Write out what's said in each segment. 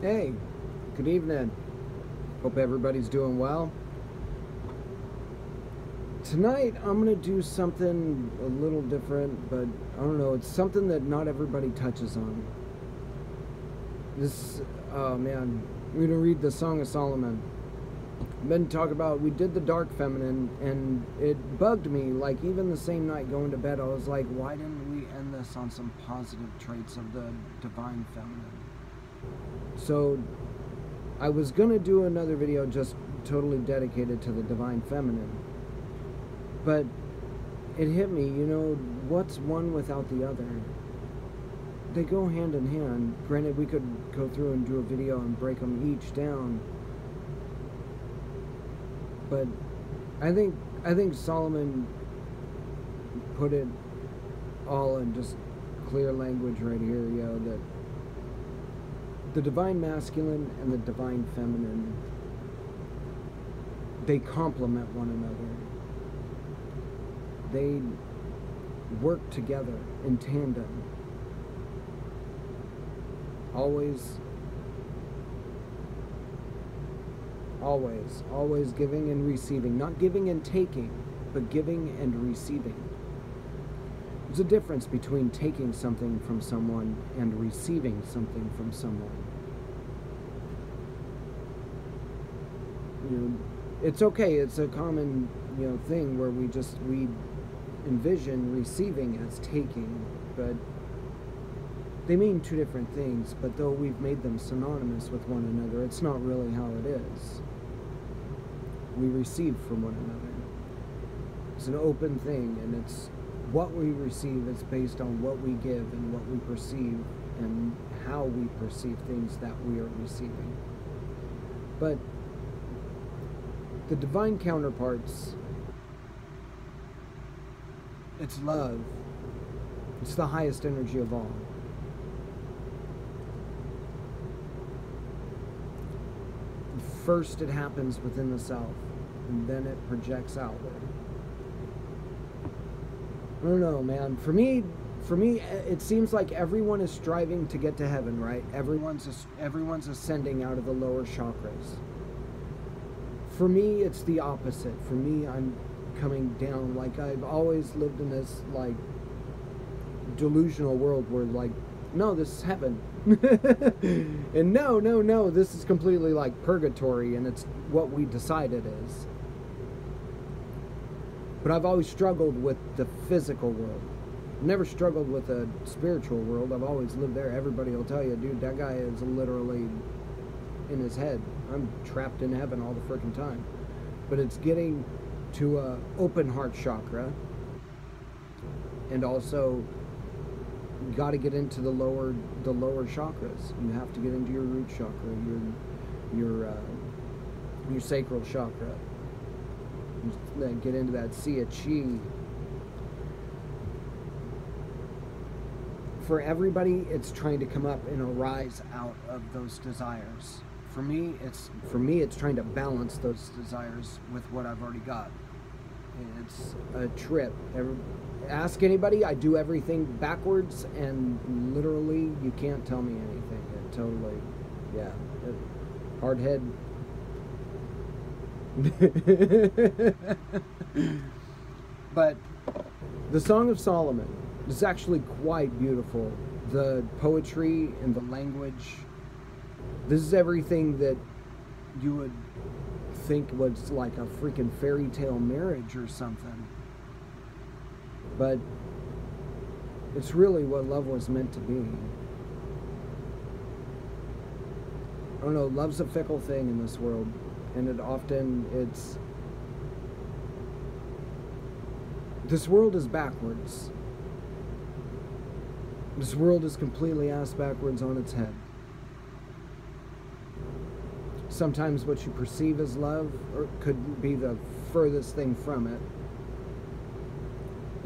Hey, good evening. Hope everybody's doing well. Tonight I'm gonna do something a little different, but I don't know, it's something that not everybody touches on. This, oh man, I'm gonna read the Song of Solomon. Been talk about, we did the dark feminine, and it bugged me, like even the same night going to bed, I was like, why didn't we end this on some positive traits of the divine feminine? So I was gonna do another video just totally dedicated to the divine feminine, but it hit me, what's one without the other? They go hand in hand. Granted, we could go through and do a video and break them each down, but I think Solomon put it all in just clear language right here, that the divine masculine and the divine feminine, they complement one another. They work together in tandem. Always giving and receiving. Not giving and taking, but giving and receiving. There's a difference between taking something from someone and receiving something from someone. It's okay. It's a common, thing where we envision receiving as taking, but they mean two different things. But though we've made them synonymous with one another, it's not really how it is. We receive from one another. It's an open thing, and it's what we receive is based on what we give and what we perceive and how we perceive things that we are receiving. But the divine counterparts, it's love. It's the highest energy of all. First it happens within the self, and then it projects outward. I don't know, man. For me, it seems like everyone is striving to get to heaven, right? Everyone's ascending out of the lower chakras. For me, it's the opposite. For me, I'm coming down. Like, I've always lived in this, like, delusional world where, like, no, this is heaven. And no, this is completely like purgatory, and it's what we decide it is. But I've always struggled with the physical world. I've never struggled with the spiritual world. I've always lived there. Everybody will tell you, dude, that guy is literally in his head. I'm trapped in heaven all the freaking time. But it's getting to a open heart chakra, and also you got to get into the lower chakras. You have to get into your root chakra, your sacral chakra. Then get into that sea of chi. For everybody, it's trying to come up and arise out of those desires. For me, it's trying to balance those desires with what I've already got. It's a trip. Ask anybody. I do everything backwards, and literally, you can't tell me anything. It totally, yeah, hard head. But the Song of Solomon is actually quite beautiful. The poetry and the language. This is everything that you would think was like a freaking fairy tale marriage or something. But it's really what love was meant to be. I don't know, love's a fickle thing in this world, and this world is backwards. This world is completely ass backwards on its head. Sometimes what you perceive as love could be the furthest thing from it.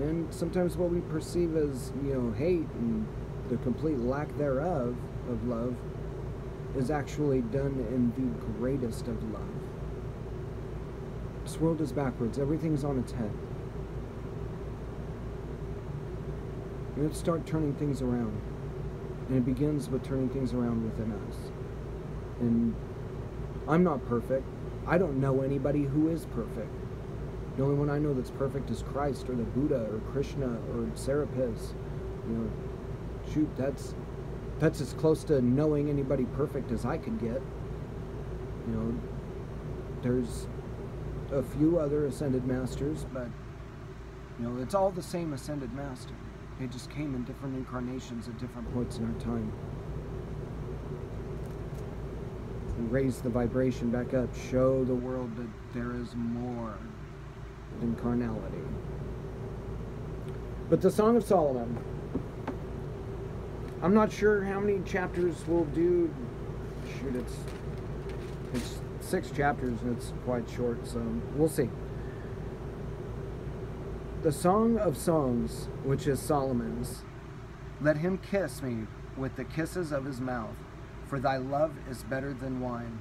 And sometimes what we perceive as, hate and the complete lack thereof of love is actually done in the greatest of love. This world is backwards. Everything's on its head. We have to start turning things around. And it begins with turning things around within us. And I'm not perfect. I don't know anybody who is perfect. The only one I know that's perfect is Christ or the Buddha or Krishna or Serapis. You know, shoot, that's as close to knowing anybody perfect as I could get. You know, there's a few other ascended masters, but you know, it's all the same ascended master. They just came in different incarnations at different points in our time. And raise the vibration back up, show the world that there is more than carnality. But the Song of Solomon, I'm not sure how many chapters we'll do. Shoot, it's 6 chapters and it's quite short, so we'll see. The Song of Songs, which is Solomon's, let him kiss me with the kisses of his mouth, for thy love is better than wine.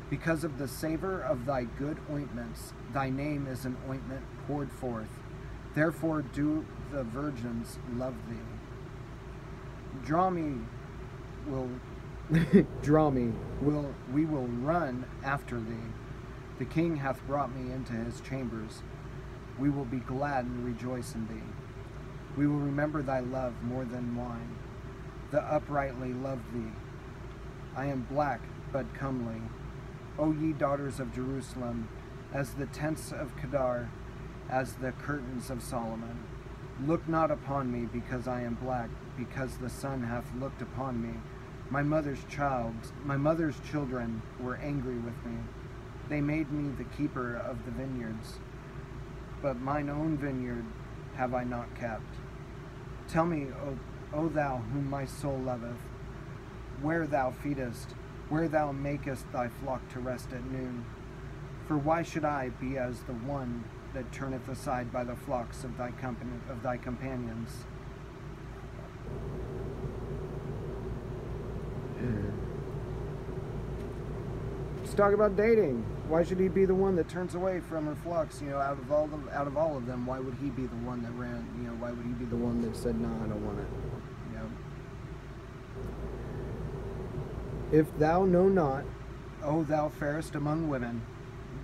Because of the savor of thy good ointments, thy name is an ointment poured forth. Therefore do the virgins love thee. We will run after thee. The king hath brought me into his chambers. We will be glad and rejoice in thee. We will remember thy love more than wine. The uprightly love thee. I am black, but comely. O ye daughters of Jerusalem, as the tents of Kedar, as the curtains of Solomon. Look not upon me, because I am black, because the sun hath looked upon me. My mother's children were angry with me. They made me the keeper of the vineyards. But mine own vineyard have I not kept. Tell me, O thou whom my soul loveth, where thou feedest, where thou makest thy flock to rest at noon. For why should I be as the one that turneth aside by the flocks of thy companions? Let's talk about dating. Why should he be the one that turns away from her flocks? You know, out of all of them, why would he be the one that ran? You know, why would he be the one that said, "No, I don't want it"? You know. If thou know not, O thou fairest among women,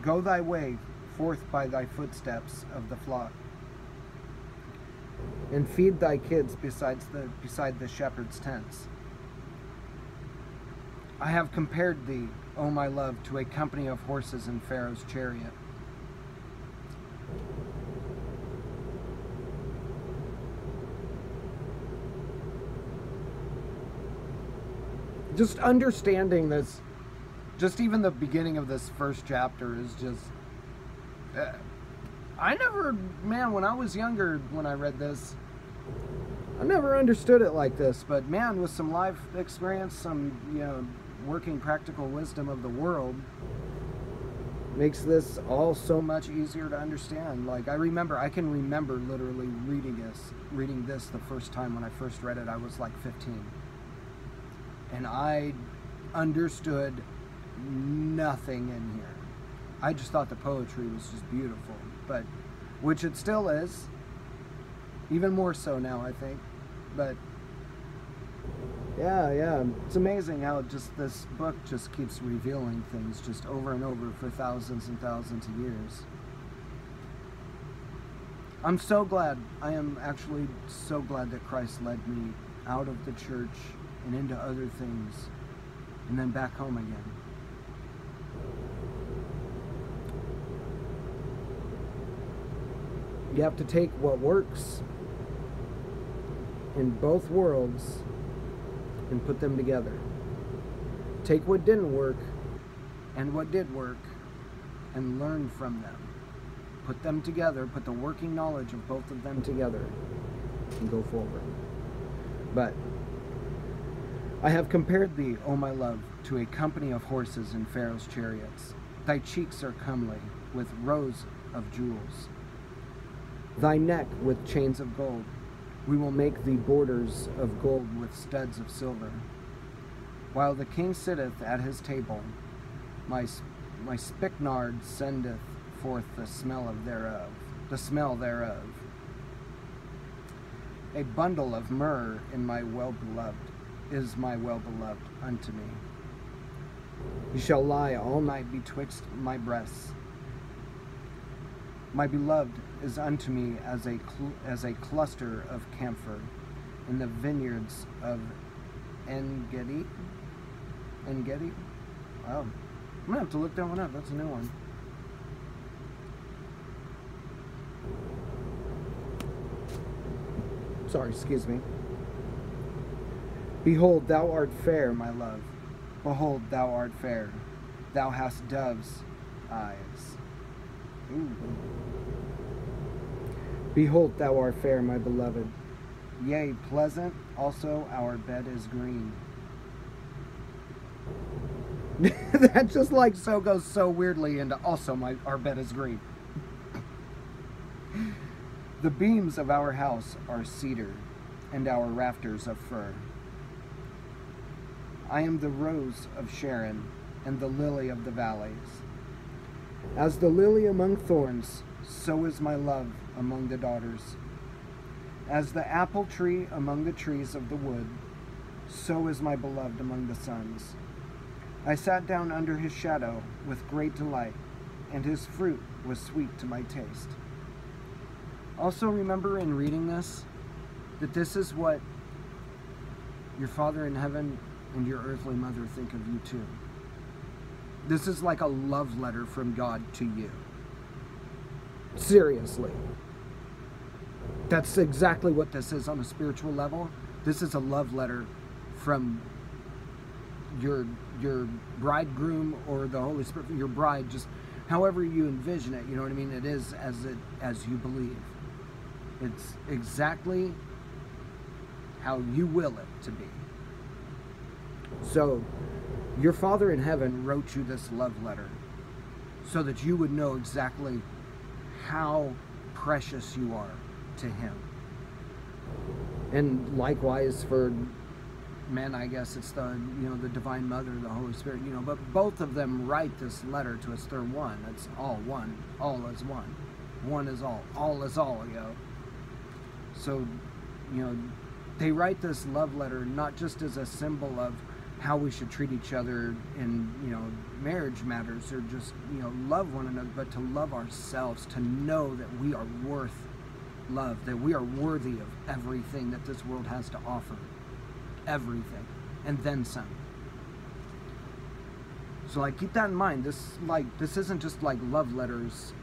go thy way forth by thy footsteps of the flock, and feed thy kids beside the shepherd's tents. I have compared thee, O my love, to a company of horses in Pharaoh's chariot. Just understanding this, just even the beginning of this first chapter is just, when I was younger, when I read this, I never understood it like this, but man, with some life experience, some, you know, working practical wisdom of the world, makes this all so much easier to understand. Like, I can remember literally reading this the first time. When I first read it, I was like 15. And I understood nothing in here. I just thought the poetry was just beautiful, but, which it still is, even more so now, I think. But yeah, it's amazing how just this book just keeps revealing things just over and over for thousands and thousands of years. I'm so glad, I am actually so glad that Christ led me out of the church and into other things, and then back home again. You have to take what works in both worlds and put them together. Take what didn't work and what did work and learn from them. Put them together, put the working knowledge of both of them together and go forward. But I have compared thee, O my love, to a company of horses in Pharaoh's chariots. Thy cheeks are comely, with rows of jewels. Thy neck with chains of gold. We will make thee borders of gold with studs of silver. While the king sitteth at his table, my spikenard sendeth forth the smell thereof. A bundle of myrrh in my well-beloved is my well-beloved unto me. You shall lie all night betwixt my breasts. My beloved is unto me as a cluster of camphor in the vineyards of En-gedi. En-gedi? Wow. I'm going to have to look that one up. That's a new one. Sorry, excuse me. Behold, thou art fair, my love. Behold, thou art fair. Thou hast dove's eyes. Ooh. Behold, thou art fair, my beloved. Yea, pleasant, also our bed is green. That just like so goes so weirdly into also our bed is green. The beams of our house are cedar, and our rafters of fir. I am the rose of Sharon, and the lily of the valleys. As the lily among thorns, so is my love among the daughters. As the apple tree among the trees of the wood, so is my beloved among the sons. I sat down under his shadow with great delight, and his fruit was sweet to my taste. Also remember in reading this, that this is what your Father in heaven and your earthly mother think of you too. This is like a love letter from God to you. Seriously. That's exactly what this is on a spiritual level. This is a love letter from your bridegroom or the Holy Spirit, your bride, just however you envision it, you know what I mean? It is as you believe. It's exactly how you will it to be. So, your Father in heaven wrote you this love letter so that you would know exactly how precious you are to Him. And likewise for men, I guess it's the Divine Mother, the Holy Spirit, but both of them write this letter to us. They're one. It's all one. All is one. One is all. All is all, So, they write this love letter not just as a symbol of how we should treat each other in, marriage matters or just, love one another, but to love ourselves, to know that we are worth love, that we are worthy of everything that this world has to offer. Everything. And then some. So, keep that in mind. This isn't just like love letters,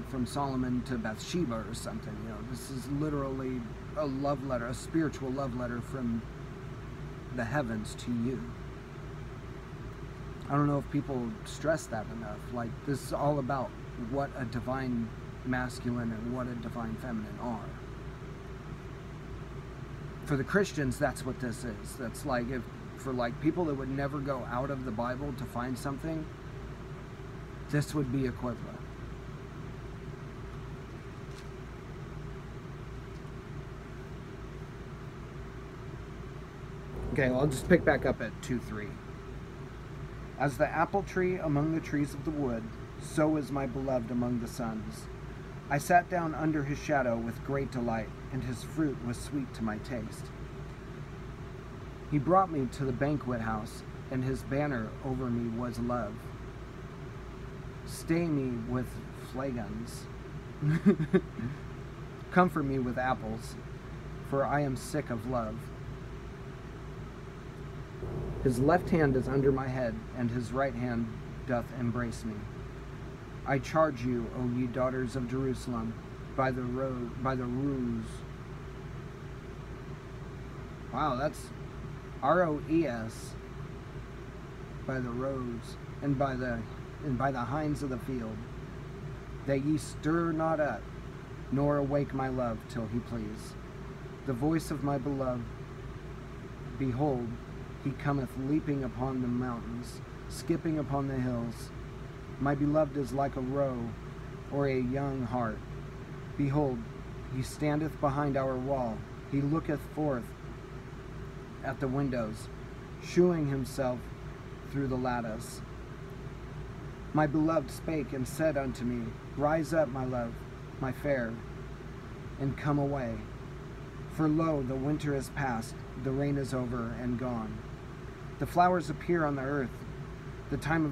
from Solomon to Bathsheba or something, This is literally a love letter, a spiritual love letter from the heavens to you. I don't know if people stress that enough. This is all about what a divine masculine and what a divine feminine are. For the Christians, that's what this is. That's for people that would never go out of the Bible to find something, this would be equivalent. Okay, well, I'll just pick back up at 2:3. As the apple tree among the trees of the wood, so is my beloved among the sons. I sat down under his shadow with great delight, and his fruit was sweet to my taste. He brought me to the banquet house, and his banner over me was love. Stay me with flagons. Comfort me with apples, for I am sick of love. His left hand is under my head, and his right hand doth embrace me. I charge you, O ye daughters of Jerusalem, by the roes. Wow, that's ROES. By the roes, and by the hinds of the field, that ye stir not up, nor awake my love till he please. The voice of my beloved, behold, he cometh leaping upon the mountains, skipping upon the hills. My beloved is like a roe, or a young hart. Behold, he standeth behind our wall. He looketh forth at the windows, shewing himself through the lattice. My beloved spake and said unto me, Rise up, my love, my fair, and come away. For lo, the winter is past, the rain is over and gone. The flowers appear on the earth, The time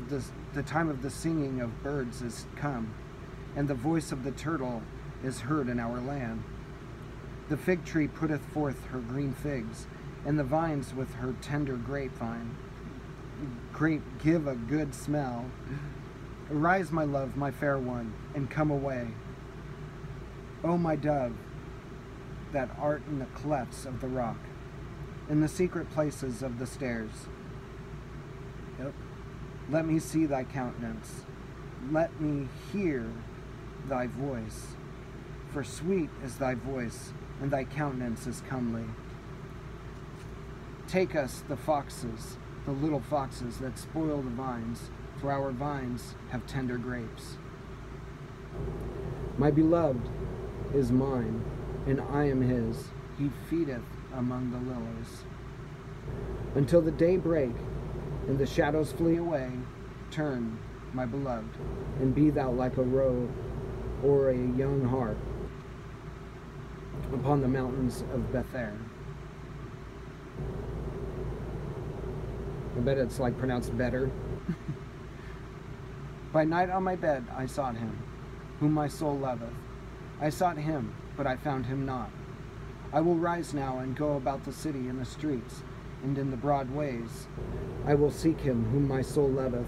of the singing of birds is come, and the voice of the turtle is heard in our land. The fig tree putteth forth her green figs, and the vines with her tender grapevine. Grape give a good smell. Arise, my love, my fair one, and come away. O my dove, that art in the clefts of the rock, in the secret places of the stairs. Yep. Let me see thy countenance. Let me hear thy voice. For sweet is thy voice, and thy countenance is comely. Take us the foxes, the little foxes that spoil the vines, for our vines have tender grapes. My beloved is mine, and I am his. He feedeth among the lilies. Until the day break, and the shadows flee away, turn, my beloved, and be thou like a roe or a young hart upon the mountains of Bether. I bet it's like pronounced better. By night on my bed I sought him, whom my soul loveth. I sought him, but I found him not. I will rise now and go about the city in the streets, and in the broad ways. I will seek him whom my soul loveth.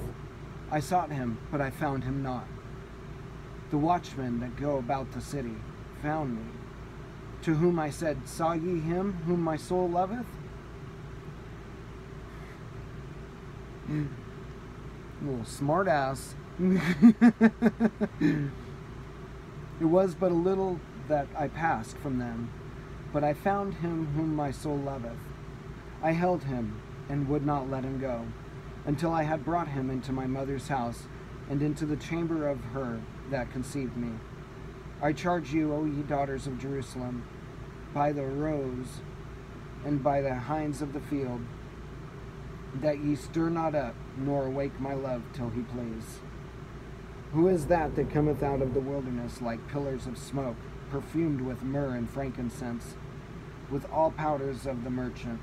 I sought him, but I found him not. The watchmen that go about the city found me, to whom I said, Saw ye him whom my soul loveth? Little smart ass. It was but a little that I passed from them, but I found him whom my soul loveth. I held him, and would not let him go, until I had brought him into my mother's house, and into the chamber of her that conceived me. I charge you, O ye daughters of Jerusalem, by the roes and by the hinds of the field, that ye stir not up, nor awake my love till he please. Who is that cometh out of the wilderness like pillars of smoke, perfumed with myrrh and frankincense, with all powders of the merchant?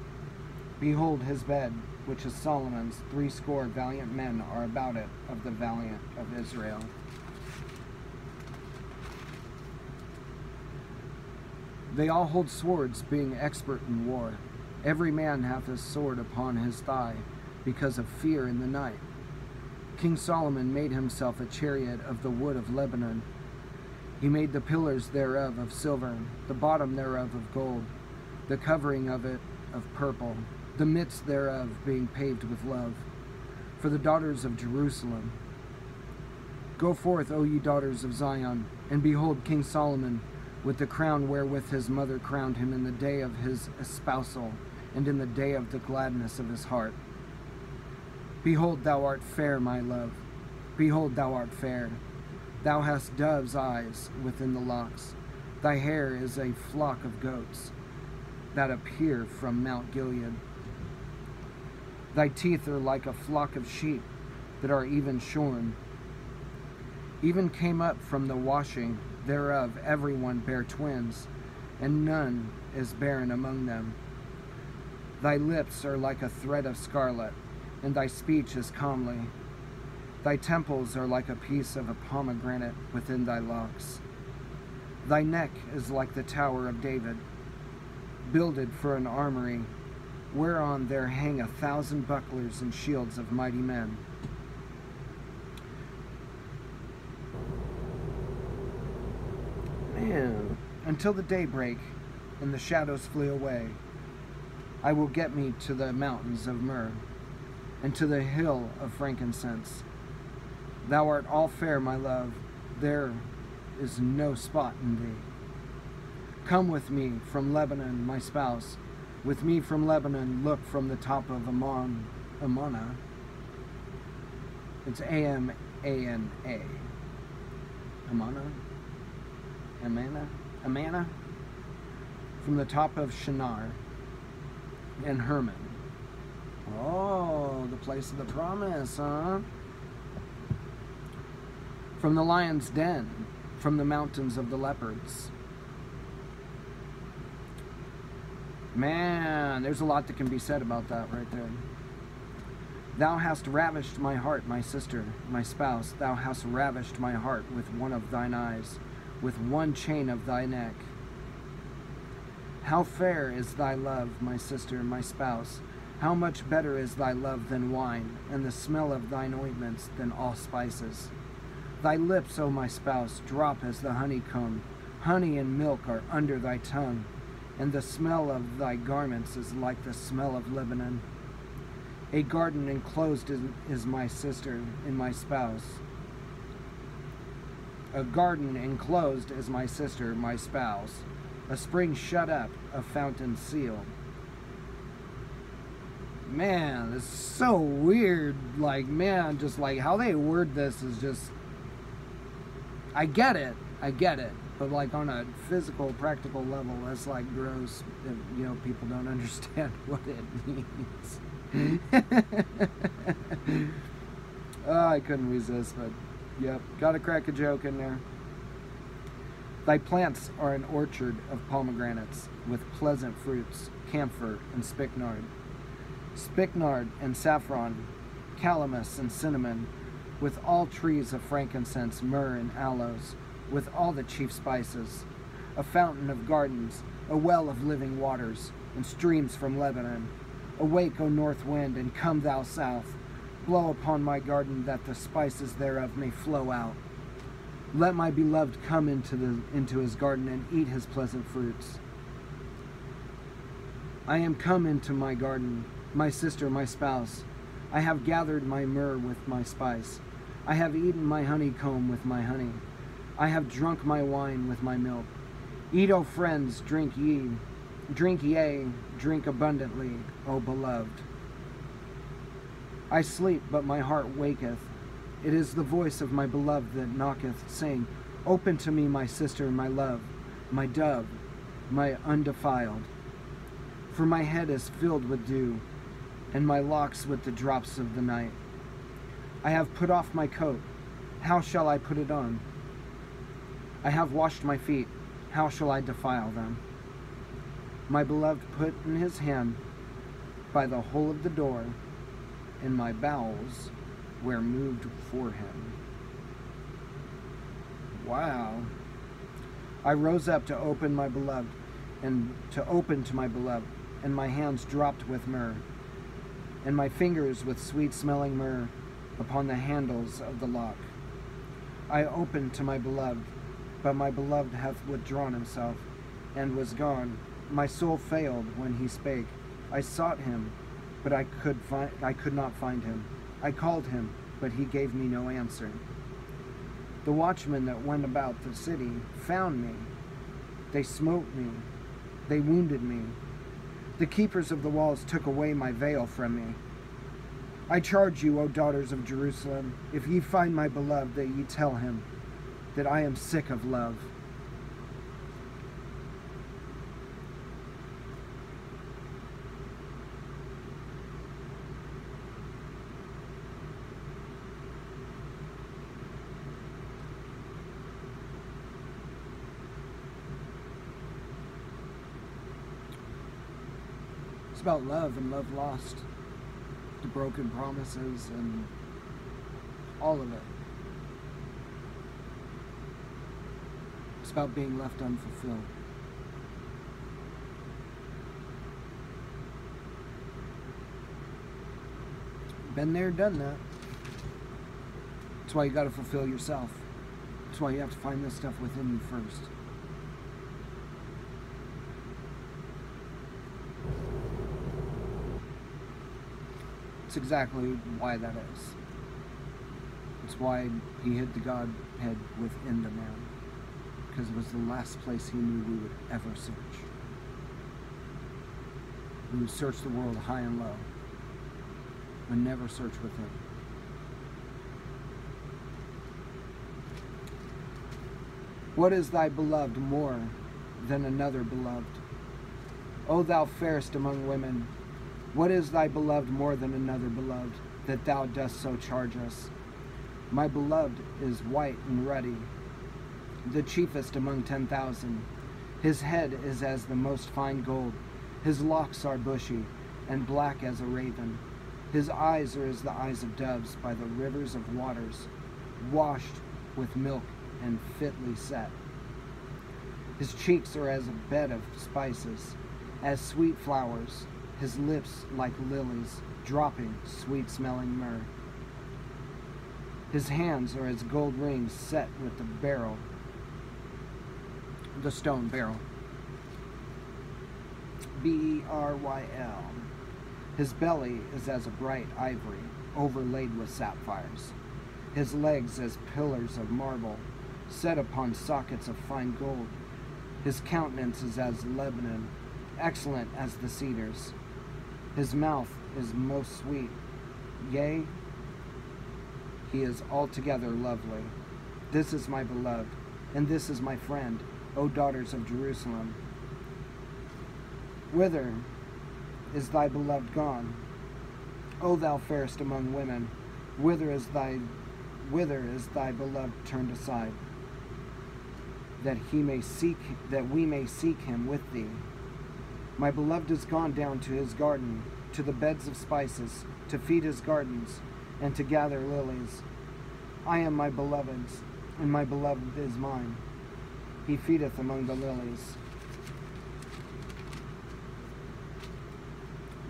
Behold his bed, which is Solomon's. 80 valiant men are about it of the valiant of Israel. They all hold swords, being expert in war. Every man hath his sword upon his thigh, because of fear in the night. King Solomon made himself a chariot of the wood of Lebanon. He made the pillars thereof of silver, the bottom thereof of gold, the covering of it of purple, the midst thereof being paved with love. For the daughters of Jerusalem. Go forth, O ye daughters of Zion, and behold King Solomon, with the crown wherewith his mother crowned him in the day of his espousal, and in the day of the gladness of his heart. Behold, thou art fair, my love. Behold, thou art fair. Thou hast dove's eyes within the locks. Thy hair is a flock of goats that appear from Mount Gilead. Thy teeth are like a flock of sheep that are even shorn. Even came up from the washing thereof every one bare twins, and none is barren among them. Thy lips are like a thread of scarlet, and thy speech is comely. Thy temples are like a piece of a pomegranate within thy locks. Thy neck is like the tower of David, builded for an armory, whereon there hang 1,000 bucklers and shields of mighty men. Man, until the day break and the shadows flee away, I will get me to the mountains of myrrh, and to the hill of frankincense. Thou art all fair, my love, there is no spot in thee. Come with me from Lebanon, my spouse, with me from Lebanon, look from the top of Amana. It's A-M-A-N-A. Amana? From the top of Shinar and Hermon. Oh, the place of the promise, huh? From the lion's den, from the mountains of the leopards. Man, there's a lot that can be said about that right there. Thou hast ravished my heart, my sister, my spouse. Thou hast ravished my heart with one of thine eyes, with one chain of thy neck. How fair is thy love, my sister, my spouse! How much better is thy love than wine, and the smell of thine ointments than all spices. Thy lips, O my spouse, drop as the honeycomb. Honey and milk are under thy tongue, and the smell of thy garments is like the smell of Lebanon. A garden enclosed is my sister and my spouse. A garden enclosed is my sister, my spouse. A spring shut up, a fountain sealed. Man, it's so weird. Like, man, just like how they word this is just... I get it. But like on a physical, practical level, that's like gross. You know, people don't understand what it means. Oh, I couldn't resist, but yep, gotta crack a joke in there. Thy plants are an orchard of pomegranates, with pleasant fruits, camphor and spikenard. Spikenard and saffron, calamus and cinnamon, with all trees of frankincense, myrrh and aloes, with all the chief spices. A fountain of gardens, a well of living waters, and streams from Lebanon. Awake, O north wind, and come thou south. Blow upon my garden, that the spices thereof may flow out. Let my beloved come into his garden and eat his pleasant fruits. I am come into my garden, my sister, my spouse. I have gathered my myrrh with my spice. I have eaten my honeycomb with my honey. I have drunk my wine with my milk. Eat, O friends, drink ye. Drink ye, drink abundantly, O beloved. I sleep, but my heart waketh. It is the voice of my beloved that knocketh, saying, Open to me, my sister, my love, my dove, my undefiled. For my head is filled with dew, and my locks with the drops of the night. I have put off my coat. How shall I put it on? I have washed my feet. How shall I defile them? My beloved put in his hand by the hole of the door, and my bowels were moved for him. Wow. I rose up to open my beloved, and to open to my beloved, and my hands dropped with myrrh, and my fingers with sweet-smelling myrrh upon the handles of the lock. I opened to my beloved, but my beloved hath withdrawn himself, and was gone. My soul failed when he spake. I sought him, but I could not find him. I called him, but he gave me no answer. The watchmen that went about the city found me. They smote me. They wounded me. The keepers of the walls took away my veil from me. I charge you, O daughters of Jerusalem, if ye find my beloved, that ye tell him that I am sick of love. It's about love and love lost, the broken promises and all of it. It's about being left unfulfilled. Been there, done that. That's why you got to fulfill yourself. That's why you have to find this stuff within you first. It's exactly why that is. It's why he hid the Godhead within the man. Because it was the last place he knew we would ever search. We would search the world high and low, but never search within. What is thy beloved more than another beloved? O thou fairest among women, what is thy beloved more than another beloved, that thou dost so charge us? My beloved is white and ruddy, the chiefest among 10,000. His head is as the most fine gold. His locks are bushy, and black as a raven. His eyes are as the eyes of doves by the rivers of waters, washed with milk and fitly set. His cheeks are as a bed of spices, as sweet flowers, his lips like lilies, dropping sweet-smelling myrrh. His hands are as gold rings set with the stone beryl. Beryl. His belly is as a bright ivory, overlaid with sapphires. His legs as pillars of marble, set upon sockets of fine gold. His countenance is as Lebanon, excellent as the cedars. His mouth is most sweet, yea, he is altogether lovely. This is my beloved, and this is my friend, O daughters of Jerusalem. Whither is thy beloved gone? O thou fairest among women, whither is thy beloved turned aside? That we may seek him with thee. My beloved is gone down to his garden, to the beds of spices, to feed his gardens, and to gather lilies. I am my beloved's, and my beloved is mine. He feedeth among the lilies.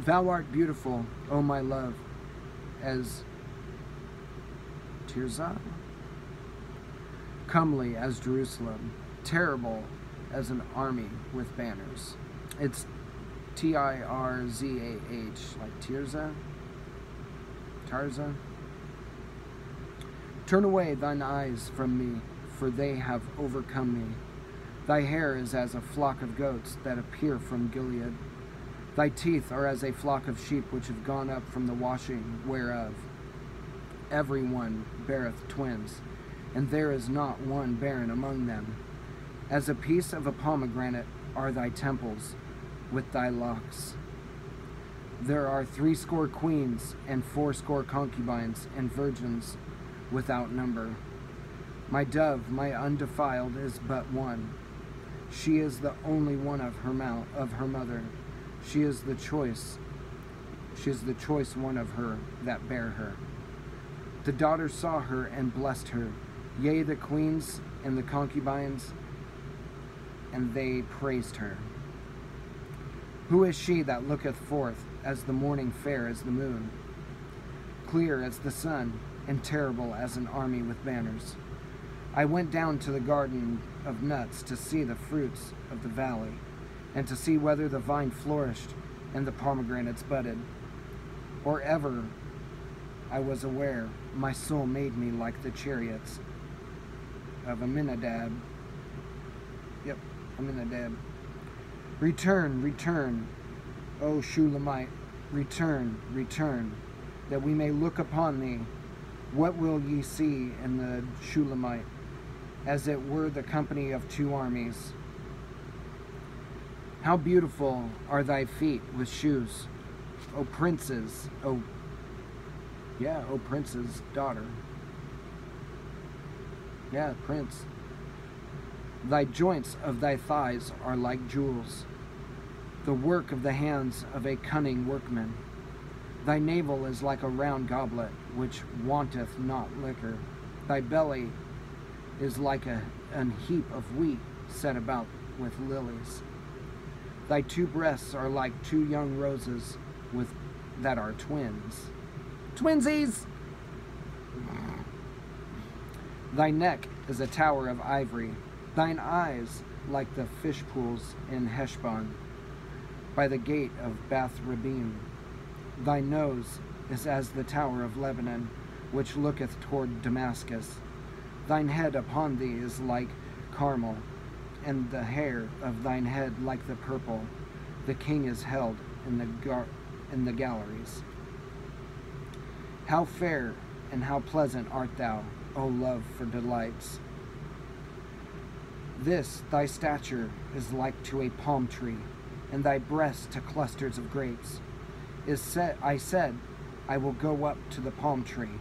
Thou art beautiful, O my love, as Tirzah, comely as Jerusalem, terrible as an army with banners. It's Tirzah, like Tirzah. Turn away thine eyes from me, for they have overcome me. Thy hair is as a flock of goats that appear from Gilead. Thy teeth are as a flock of sheep which have gone up from the washing whereof. Every one beareth twins, and there is not one barren among them. As a piece of a pomegranate are thy temples with thy locks. There are 80 queens and 80 concubines and virgins without number. My dove, my undefiled, is but one. She is the only one of her mother. She is the choice one of her that bare her. The daughters saw her and blessed her, yea, the queens and the concubines, and they praised her. Who is she that looketh forth as the morning fair as the moon, clear as the sun, and terrible as an army with banners? I went down to the garden of nuts to see the fruits of the valley, and to see whether the vine flourished and the pomegranates budded. Or ever I was aware, my soul made me like the chariots of Aminadab. Yep, Aminadab. Return, return, O Shulamite, return, return, that we may look upon thee. What will ye see in the Shulamite? As it were the company of 2 armies. How beautiful are thy feet with shoes, O prince's, O prince's daughter. Yeah, prince. Thy joints of thy thighs are like jewels, the work of the hands of a cunning workman. Thy navel is like a round goblet, which wanteth not liquor. Thy belly is like an heap of wheat set about with lilies. Thy 2 breasts are like 2 young roses that are twins. Twinsies! Thy neck is a tower of ivory, thine eyes like the fish pools in Heshbon, by the gate of Bath Rabim. Thy nose is as the tower of Lebanon, which looketh toward Damascus. Thine head upon thee is like Carmel, and the hair of thine head like the purple. The king is held in the galleries. How fair and how pleasant art thou, O love for delights! This thy stature is like to a palm tree, and thy breast to clusters of grapes. I said, I will go up to the palm tree.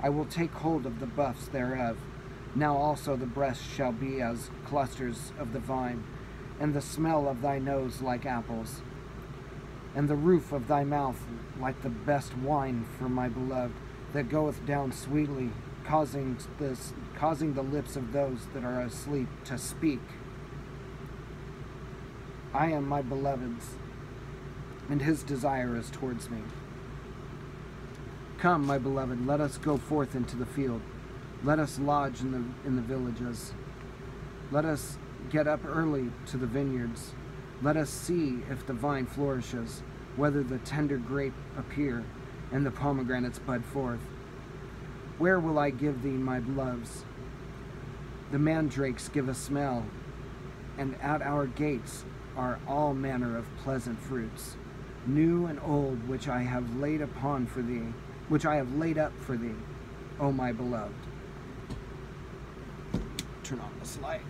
I will take hold of the buffs thereof. Now also the breast shall be as clusters of the vine, and the smell of thy nose like apples. and the roof of thy mouth like the best wine for my beloved, that goeth down sweetly, causing the lips of those that are asleep to speak. I am my beloved's, and his desire is towards me. Come, my beloved, let us go forth into the field. Let us lodge in the villages. Let us get up early to the vineyards. Let us see if the vine flourishes, whether the tender grape appear, and the pomegranates bud forth. Where will I give thee, my loves? The mandrakes give a smell, and at our gates are all manner of pleasant fruits, new and old, which I have laid up for thee, O my beloved. Turn on this light.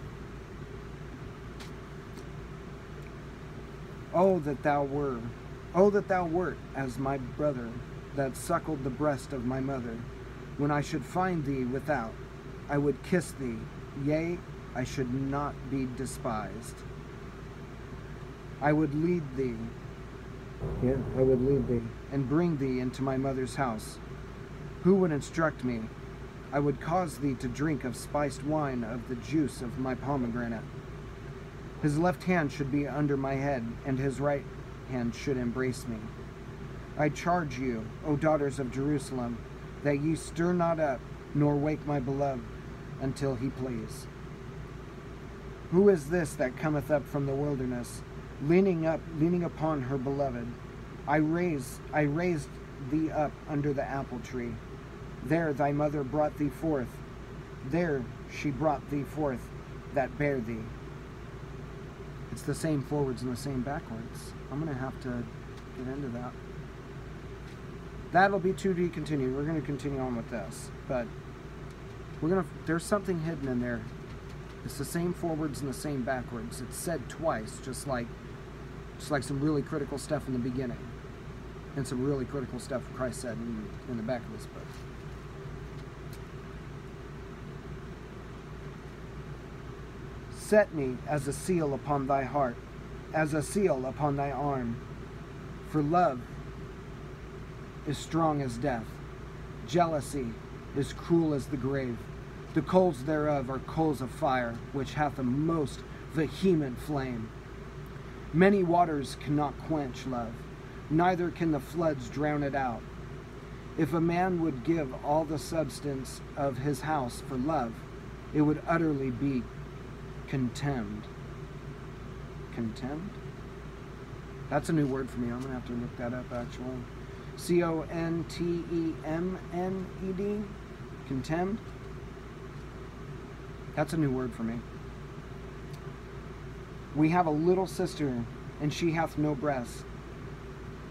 Oh that thou wert as my brother, that suckled the breast of my mother. When I should find thee without, I would kiss thee, yea, I should not be despised. I would lead thee, and bring thee into my mother's house. Who would instruct me? I would cause thee to drink of spiced wine of the juice of my pomegranate. His left hand should be under my head, and his right hand should embrace me. I charge you, O daughters of Jerusalem, that ye stir not up, nor wake my beloved, until he please. Who is this that cometh up from the wilderness, leaning upon her beloved? I raised thee up under the apple tree. There thy mother brought thee forth. There she brought thee forth that bare thee. It's the same forwards and the same backwards. I'm going to have to get into that. That'll be 2D continued. We're going to continue on with this, but there's something hidden in there. It's the same forwards and the same backwards. It's said twice, just like some really critical stuff in the beginning, and some really critical stuff Christ said in the back of this book. Set me as a seal upon thy heart, as a seal upon thy arm. For love is strong as death. Jealousy is cruel as the grave. The coals thereof are coals of fire, which hath a most vehement flame. Many waters cannot quench love, neither can the floods drown it out. If a man would give all the substance of his house for love, it would utterly be contemned. Contemned? That's a new word for me. I'm going to have to look that up, actually. C-O-N-T-E-M-N-E-D? Contemned? That's a new word for me. We have a little sister, and she hath no breast.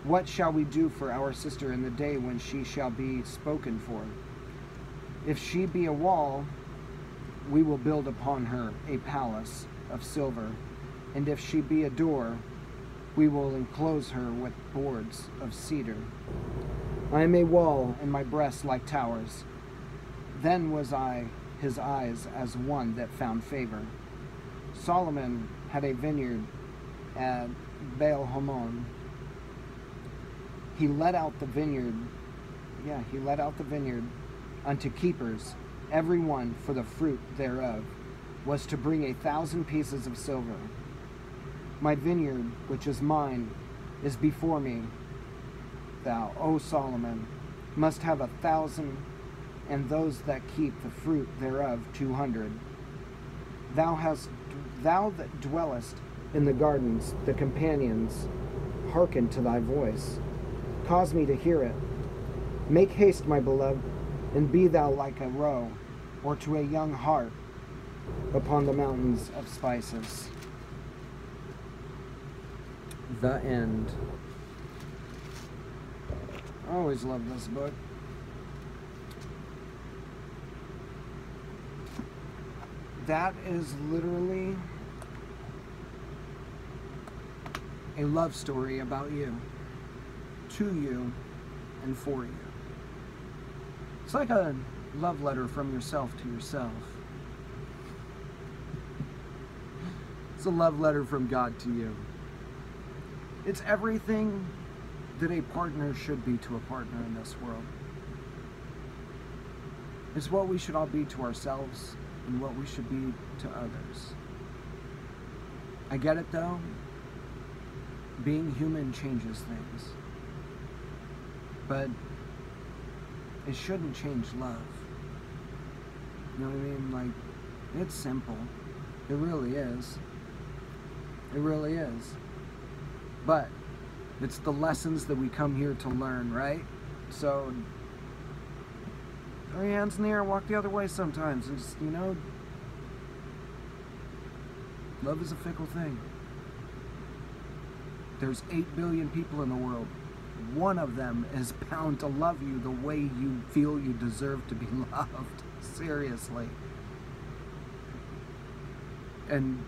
What shall we do for our sister in the day when she shall be spoken for? If she be a wall, we will build upon her a palace of silver, and if she be a door, we will enclose her with boards of cedar. I am a wall, and my breasts like towers. Then was I his eyes as one that found favor. Solomon had a vineyard at Baal-Hamon. He let out the vineyard unto keepers, every one for the fruit thereof was to bring 1,000 pieces of silver. My vineyard, which is mine, is before me. Thou, O Solomon, must have 1,000, and those that keep the fruit thereof 200. Thou that dwellest in the gardens, the companions, hearken to thy voice. Cause me to hear it. Make haste, my beloved, and be thou like a roe, or to a young hart upon the mountains of spices. The end. I always loved this book. That is literally a love story about you, to you, and for you. It's like a love letter from yourself to yourself. It's a love letter from God to you. It's everything that a partner should be to a partner in this world. It's what we should all be to ourselves and what we should be to others. I get it though. Being human changes things. But it shouldn't change love. You know what I mean? Like, it's simple. It really is. It really is. But it's the lessons that we come here to learn, right? So, throw your hands in the air, walk the other way sometimes. And just, you know, love is a fickle thing. There's 8 billion people in the world. One of them is bound to love you the way you feel you deserve to be loved. Seriously. And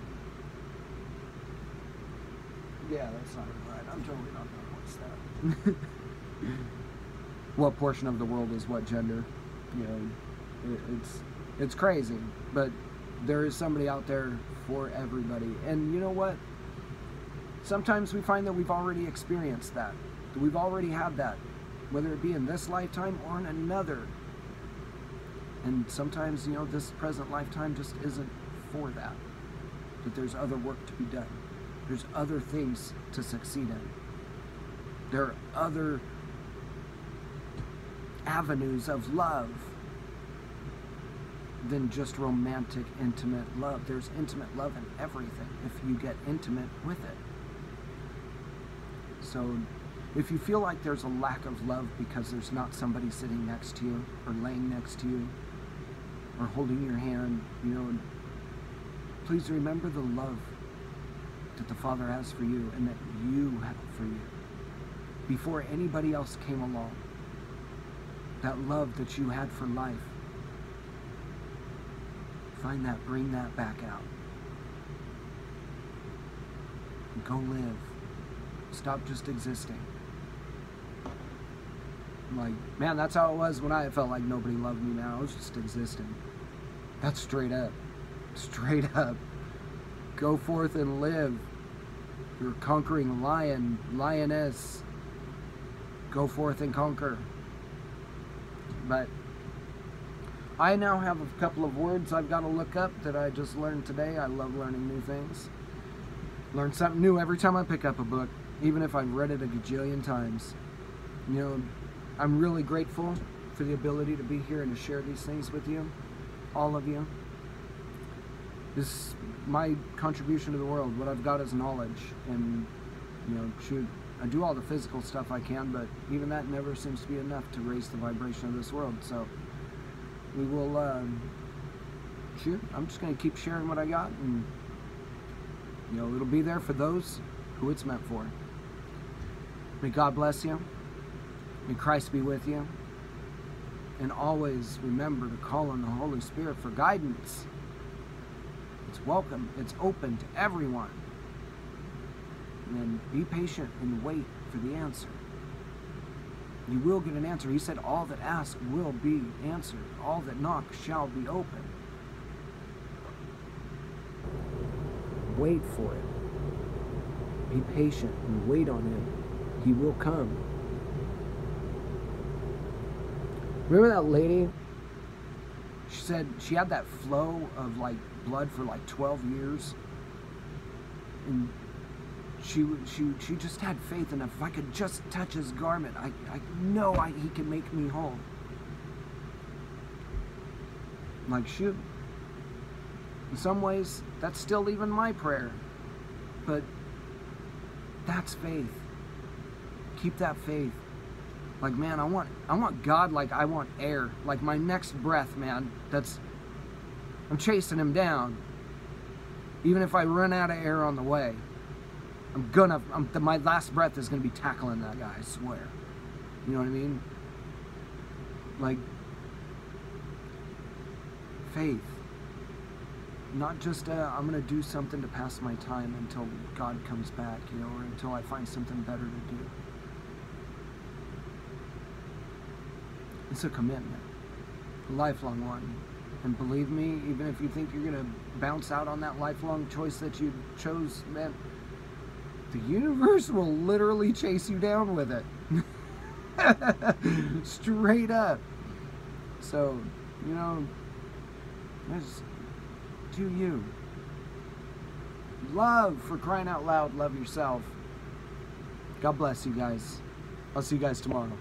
yeah, that's not right. I'm totally not gonna voice that. What portion of the world is what gender? You know, it's crazy, but there is somebody out there for everybody. And you know what? Sometimes we find that we've already experienced that. We've already had that, whether it be in this lifetime or in another. And sometimes, you know, this present lifetime just isn't for that. That there's other work to be done. There's other things to succeed in. There are other avenues of love than just romantic, intimate love. There's intimate love in everything if you get intimate with it. So if you feel like there's a lack of love because there's not somebody sitting next to you or laying next to you or holding your hand, you know, please remember the love that the Father has for you and that you have for you before anybody else came along. That love that you had for life. Find that, bring that back out. Go live. Stop just existing. Like, man, that's how it was when I felt like nobody loved me, man. I was just existing. That's straight up. Straight up. Go forth and live. You're a conquering lion, lioness. Go forth and conquer. But I now have a couple of words I've got to look up that I just learned today. I love learning new things. Learn something new every time I pick up a book, even if I've read it a gajillion times. You know, I'm really grateful for the ability to be here and to share these things with you, all of you. This is my contribution to the world. What I've got is knowledge, and you know, shoot, I do all the physical stuff I can, but even that never seems to be enough to raise the vibration of this world. So we will, shoot, I'm just going to keep sharing what I got, and you know, it'll be there for those who it's meant for. May God bless you. May Christ be with you. And always remember to call on the Holy Spirit for guidance. It's welcome. It's open to everyone. And be patient and wait for the answer. You will get an answer. He said, all that ask will be answered. All that knock shall be open. Wait for it. Be patient and wait on Him. He will come. Remember that lady? She said she had that flow of like blood for like 12 years. And she just had faith enough. If I could just touch His garment, I know He can make me whole. I'm like, shoot. In some ways, that's still even my prayer. But that's faith. Keep that faith. Like, man, I want God like I want air. Like my next breath, man. I'm chasing Him down. Even if I run out of air on the way, my last breath is gonna be tackling that guy, I swear. You know what I mean? Like, faith. Not just, I'm going to do something to pass my time until God comes back, you know, or until I find something better to do. It's a commitment, a lifelong one. And believe me, even if you think you're going to bounce out on that lifelong choice that you chose, man, the universe will literally chase you down with it. Straight up. So, you know, just do you. Love, for crying out loud, love yourself. God bless you guys. I'll see you guys tomorrow.